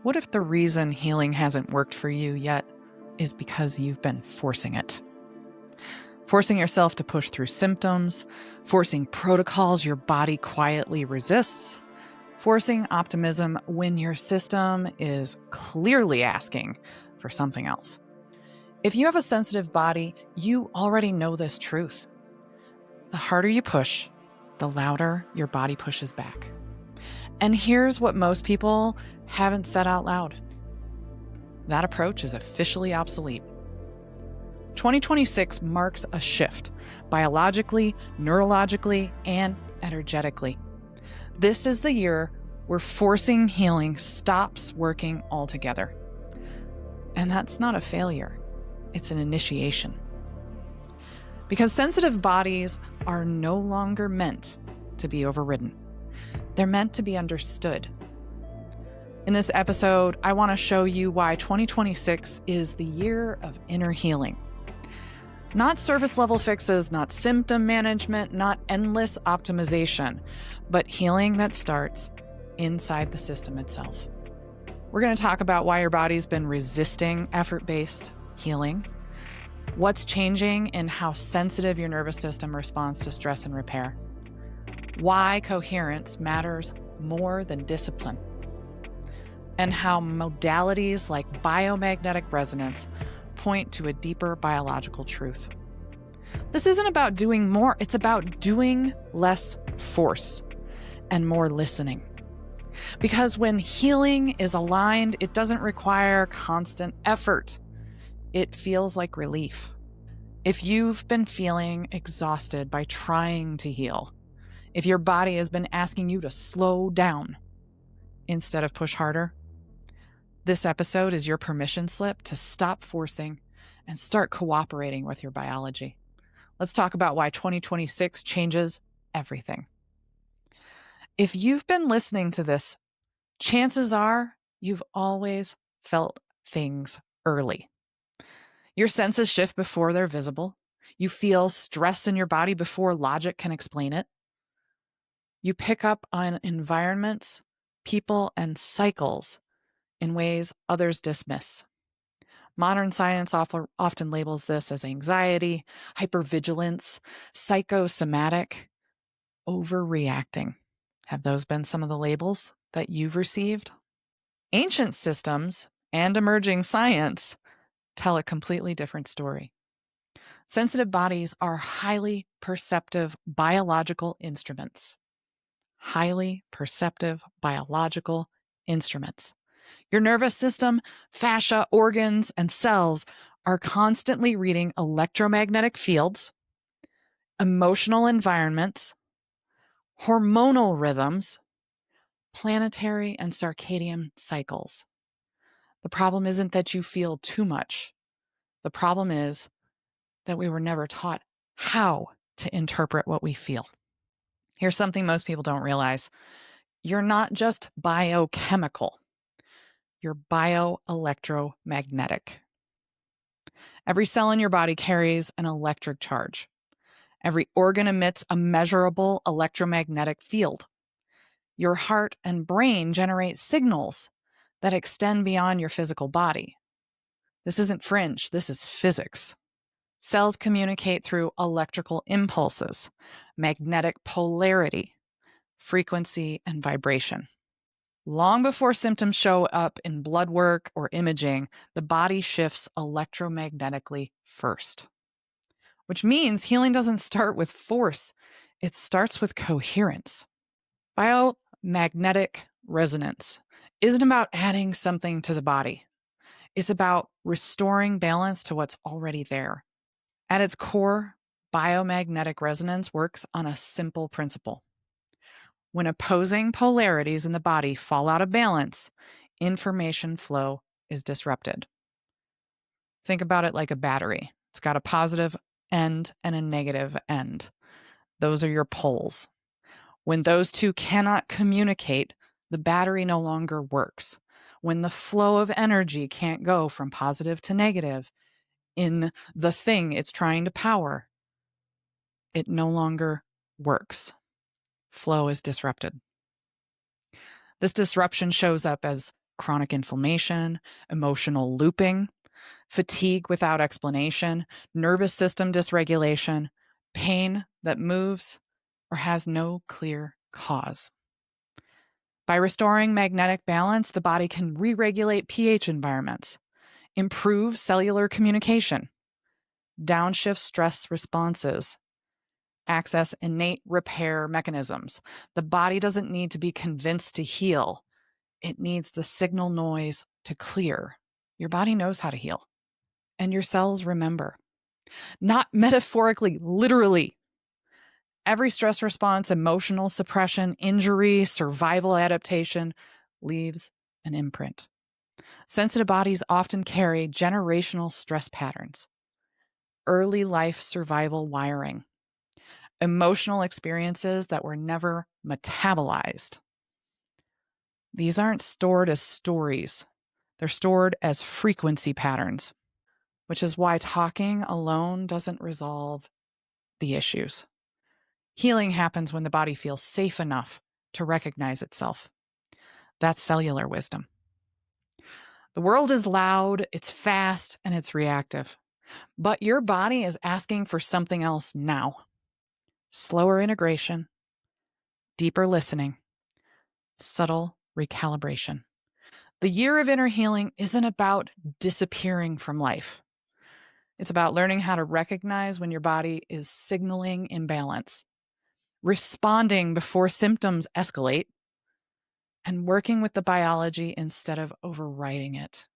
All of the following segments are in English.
What if the reason healing hasn't worked for you yet is because you've been forcing it? Forcing yourself to push through symptoms, forcing protocols your body quietly resists, forcing optimism when your system is clearly asking for something else. If you have a sensitive body, you already know this truth. The harder you push, the louder your body pushes back. And here's what most people haven't said out loud. That approach is officially obsolete. 2026 marks a shift, biologically, neurologically, and energetically. This is the year where forcing healing stops working altogether. And that's not a failure, it's an initiation. Because sensitive bodies are no longer meant to be overridden. They're meant to be understood. In this episode, I want to show you why 2026 is the year of inner healing. Not surface level fixes, not symptom management, not endless optimization, but healing that starts inside the system itself. We're going to talk about why your body's been resisting effort-based healing, what's changing in how sensitive your nervous system responds to stress and repair, why coherence matters more than discipline, and how modalities like biomagnetic resonance point to a deeper biological truth. This isn't about doing more, it's about doing less force and more listening. Because when healing is aligned, it doesn't require constant effort. It feels like relief. If you've been feeling exhausted by trying to heal, if your body has been asking you to slow down instead of push harder, this episode is your permission slip to stop forcing and start cooperating with your biology. Let's talk about why 2026 changes everything. If you've been listening to this, chances are you've always felt things early. Your senses shift before they're visible. You feel stress in your body before logic can explain it. You pick up on environments, people, and cycles in ways others dismiss. Modern science often labels this as anxiety, hypervigilance, psychosomatic, overreacting. Have those been some of the labels that you've received? Ancient systems and emerging science tell a completely different story. Sensitive bodies are highly perceptive biological instruments. Highly perceptive biological instruments. Your nervous system, fascia, organs, and cells are constantly reading electromagnetic fields, emotional environments, hormonal rhythms, planetary and circadian cycles. The problem isn't that you feel too much. The problem is that we were never taught how to interpret what we feel. Here's something most people don't realize. You're not just biochemical. You're bioelectromagnetic. Every cell in your body carries an electric charge. Every organ emits a measurable electromagnetic field. Your heart and brain generate signals that extend beyond your physical body. This isn't fringe, this is physics. Cells communicate through electrical impulses, magnetic polarity, frequency, and vibration. Long before symptoms show up in blood work or imaging, the body shifts electromagnetically first. Which means healing doesn't start with force, it starts with coherence. Biomagnetic resonance isn't about adding something to the body. It's about restoring balance to what's already there. At its core, biomagnetic resonance works on a simple principle. When opposing polarities in the body fall out of balance, information flow is disrupted. Think about it like a battery. It's got a positive end and a negative end. Those are your poles. When those two cannot communicate, the battery no longer works. When the flow of energy can't go from positive to negative in the thing it's trying to power, it no longer works. Flow is disrupted. This disruption shows up as chronic inflammation, emotional looping, fatigue without explanation, nervous system dysregulation, pain that moves or has no clear cause. By restoring magnetic balance, the body can re-regulate pH environments, improve cellular communication, downshift stress responses, access innate repair mechanisms. The body doesn't need to be convinced to heal. It needs the signal noise to clear. Your body knows how to heal. And your cells remember. Not metaphorically, literally. Every stress response, emotional suppression, injury, survival adaptation leaves an imprint. Sensitive bodies often carry generational stress patterns, early life survival wiring, emotional experiences that were never metabolized. These aren't stored as stories. They're stored as frequency patterns, which is why talking alone doesn't resolve the issues. Healing happens when the body feels safe enough to recognize itself. That's cellular wisdom. The world is loud, it's fast, and it's reactive. But your body is asking for something else now. Slower integration, deeper listening, subtle recalibration. The year of inner healing isn't about disappearing from life. It's about learning how to recognize when your body is signaling imbalance, responding before symptoms escalate, and working with the biology instead of overriding it.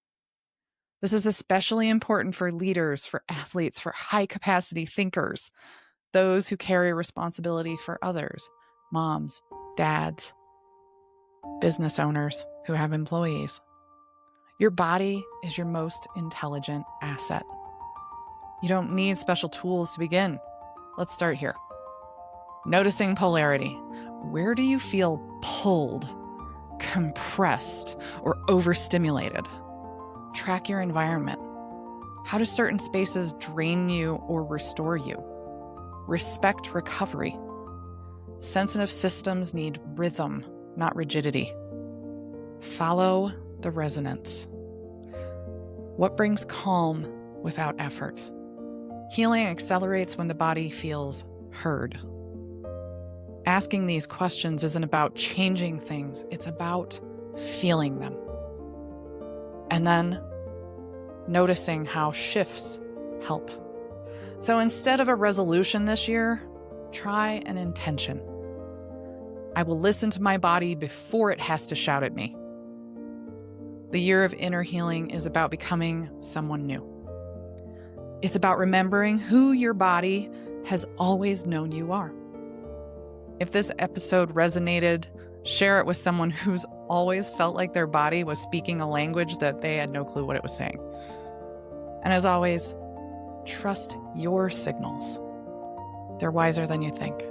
This is especially important for leaders, for athletes, for high-capacity thinkers, those who carry responsibility for others, moms, dads, business owners who have employees. Your body is your most intelligent asset. You don't need special tools to begin. Let's start here. Noticing polarity. Where do you feel pulled, compressed, or overstimulated? Track your environment. How do certain spaces drain you or restore you? Respect recovery. Sensitive systems need rhythm, not rigidity. Follow the resonance. What brings calm without effort? Healing accelerates when the body feels heard. Asking these questions isn't about changing things, it's about feeling them. And then noticing how shifts help. So instead of a resolution this year, try an intention. I will listen to my body before it has to shout at me. The year of inner healing is about becoming someone new. It's about remembering who your body has always known you are. If this episode resonated, share it with someone who's always felt like their body was speaking a language that they had no clue what it was saying. And as always, trust your signals. They're wiser than you think.